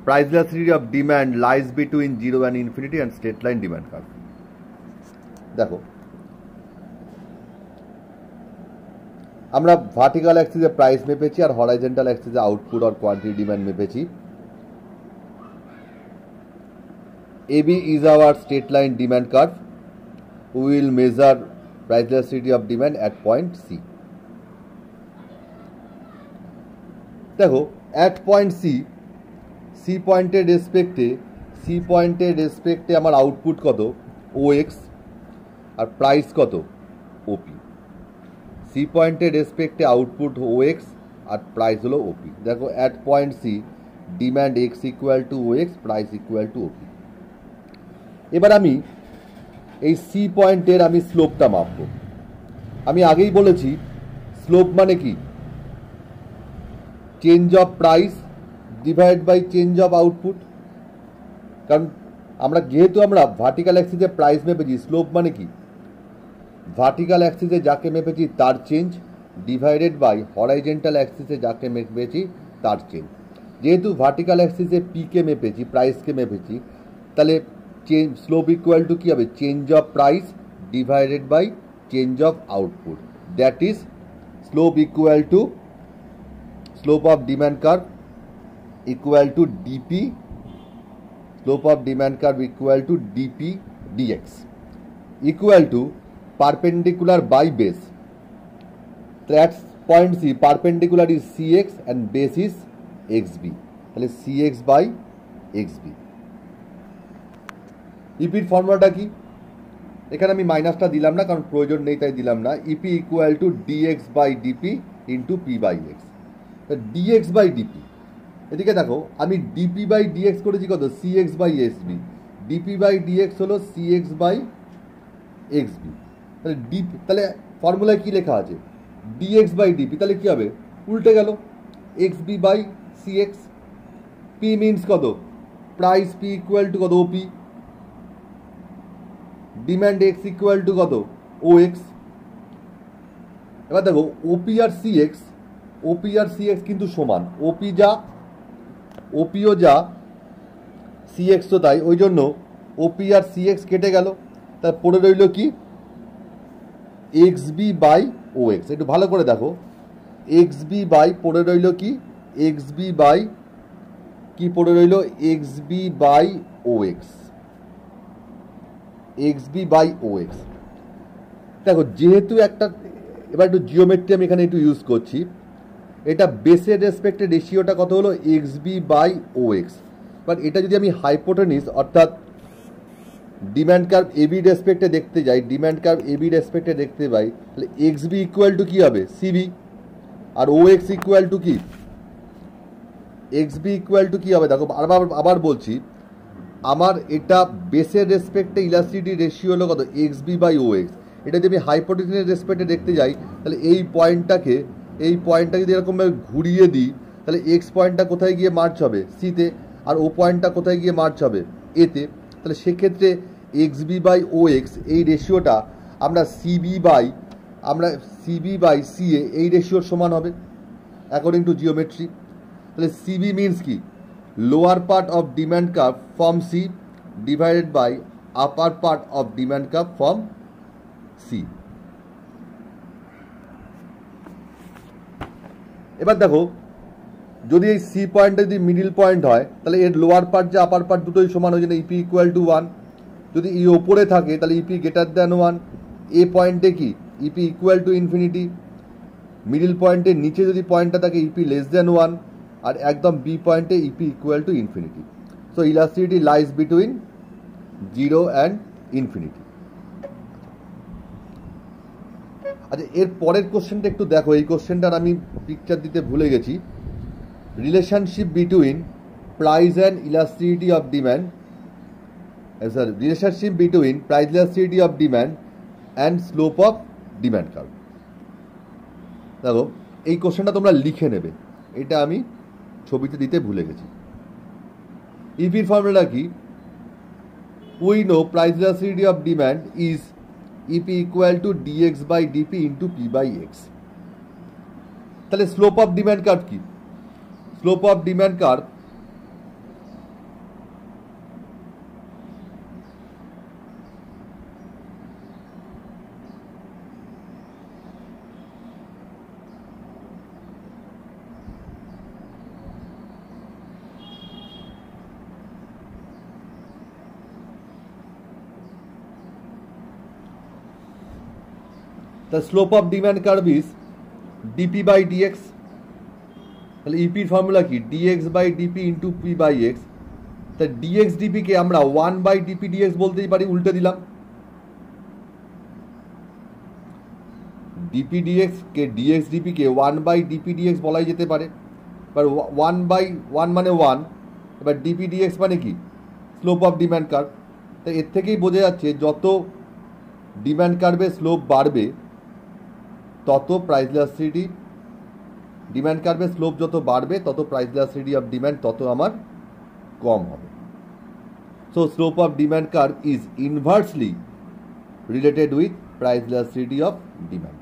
price elasticity of demand lies between 0 and infinity and straight line demand curve. দেখো আমরা vertical অ্যাক্সিসে price মেপেছি আর হরাইজন্টাল অ্যাক্সিসে আউটপুট আর কোয়ান্টিটি ডিমান্ড মেপেছি। AB is our straight line demand curve. We will measure price elasticity of demand at point C. দেখো at point C পয়েন্টের রেসপেক্টে আমার আউটপুট কত OX আর প্রাইস কত OP। C পয়েন্টের রেসপেক্টে আউটপুট OX আর price হলো OP। দেখো at point C demand X equal to OX, price equal to OP। এবার আমি এই সি পয়েন্টের আমি স্লোপটা মাপবো। আমি আগেই বলেছি স্লোপ মানে কি, change of price divide by change of output. কারণ যেহেতু আমরা ভার্টিক্যাল অ্যাক্সিসে প্রাইস মেপেছি, স্লোপ মানে কি ভার্টিক্যাল অ্যাক্সিসে যাকে মেপেছি তার চেঞ্জ ডিভাইডেড বাই হরাইজন্টাল অ্যাক্সিসে যাকে মেপেছি তার চেঞ্জ। যেহেতু ভার্টিক্যাল অ্যাক্সিসে পিকে মেপেছি, প্রাইসকে মেপেছি, তাহলে স্লোপ ইকুয়াল টু কী হবে, change of price divided by change of output. That is slope equal to slope of demand curve equal to DP, slope of demand curve equal to DP DX equal to perpendicular by base. That's point C perpendicular is CX and base is XB, তাহলে সিএক্স by এক্সবি। ইপির ফর্মুলাটা কি, এখানে আমি মাইনাসটা দিলাম না কারণ প্রয়োজন নেই তাই দিলাম না। EP equal to DX by DP into P by X. DX by DP, এদিকে দেখো আমি ডিপি বাই ডিএক্স করেছি কত, CX by SB. DP by DX হলো সিএক্স বাই এক্সবি। তাহলে ডিপি, তাহলে ফর্মুলায় কি লেখা আছে ডিএক্স বাই ডিপি, তাহলে কি হবে উল্টে গেল XB by CX. P means কত, প্রাইস পি ইকুয়াল টু কত OP, demand X equal to কত ওএক্স। এবার দেখো ওপি আর সিএক্স কিন্তু সমান, ওপিও যা সিএক্সও তাই, ওই জন্য ওপি আর সিএক্স কেটে গেল, তার পড়ে রইল কি এক্সবি বাই ওএক্স। একটু ভালো করে দেখো এক্সবি বাই পড়ে রইল কি এক্সবি বাই কি পড়ে রইল XB by OX, XB by OX. দেখো যেহেতু একটা, এবার একটু জিওমেট্রি আমি এখানে একটু ইউজ করছি, এটা বেসের রেসপেক্টে রেশিওটা কত হলো এক্সবি বাই ওএক্স। বাট এটা যদি আমি হাইপোটেনিস অর্থাৎ ডিমান্ড কার্ভ এবি রেসপেক্টে দেখতে যাই, তাহলে এক্সবি ইকুয়াল টু কি হবে সিবি, আর ওএক্স ইকুয়াল টু কি এক্সবি ইকুয়াল টু কি হবে। দেখো আবার বলছি, আমার এটা বেসের রেসপেক্টে ইলাস্টিসিটি রেশিও হলো কত এক্সবি বাই ওএক্স। এটা যদি আমি হাইপোটেনিসের রেসপেক্টে দেখতে যাই, তাহলে এই পয়েন্টটাকে যদি এরকমভাবে ঘুরিয়ে দিই, তাহলে এক্স পয়েন্টটা কোথায় গিয়ে মার্চ হবে সিতে, আর ও পয়েন্টটা কোথায় গিয়ে মার্চ হবে এতে। তাহলে সেক্ষেত্রে এক্সবি বাই ওএক্স এই রেশিওটা আমরা সিবি বাই সিএ এই রেশিওর সমান হবে অ্যাকর্ডিং টু জিওমেট্রি। তাহলে সিবি মিনস কি lower part of demand curve from C divided by upper part of demand curve from C. এবার দেখো যদি এই সি পয়েন্টটা যদি মিডিল পয়েন্ট হয়, তাহলে এর লোয়ার পার্ট যে আপার পার্ট দুটোই সমান, ওই জন্য ইপি ইকুয়াল টু 1। যদি ই ওপরে থাকে তাহলে ইপি গ্রেটার দ্যান 1। এ পয়েন্টে কি E P equal to infinity, middle পয়েন্টের নিচে যদি পয়েন্টটা থাকে ইপি লেস দ্যান 1, আর একদম বি পয়েন্টে E P equal to infinity. So elasticity lies between 0 and infinity. আচ্ছা এর পরের কোশ্চেনটা একটু দেখো, এই কোশ্চেনটার আমি পিকচার দিতে ভুলে গেছি। Relationship between price and elasticity of demand, relationship between price elasticity of demand and slope of demand curve. দেখো এই কোশ্চেনটা তোমরা লিখে নেবে, এটা আমি ছবিতে দিতে ভুলে গেছি। ইপির ফর্মুলা কি, we know price elasticity of demand is EP equal to DX by DP into P by X. তাহলে স্লোপ অফ ডিমান্ড কার্ভ কি, slope of demand curve the slope of demand curve is DP by DX. তাহলে ইপির formula কি? DX by DP into P by X. তা DX ডিপিকে আমরা 1 by DP DX বলতেই পারি, উল্টে দিলাম। ডিপি ডিএক্স কে ডিএক্স ডিপিকে 1 বাই ডিপি ডিএক্স বলাই যেতে পারে। এবার 1 বাই 1 মানে 1, এবার ডিপি ডিএক্স মানে কি? Slope of demand curve. তাই এর থেকেই বোঝা যাচ্ছে যত ডিম্যান্ড কার্ভের স্লোপ বাড়বে তত প্রাইস ইলাস্টিসিটি, ডিম্যান্ড কার্ভের স্লোপ যত বাড়বে তত প্রাইস ইলাস্টিসিটি অফ ডিম্যান্ড তত আমার কম হবে। So slope of demand curve is inversely related with price elasticity of demand.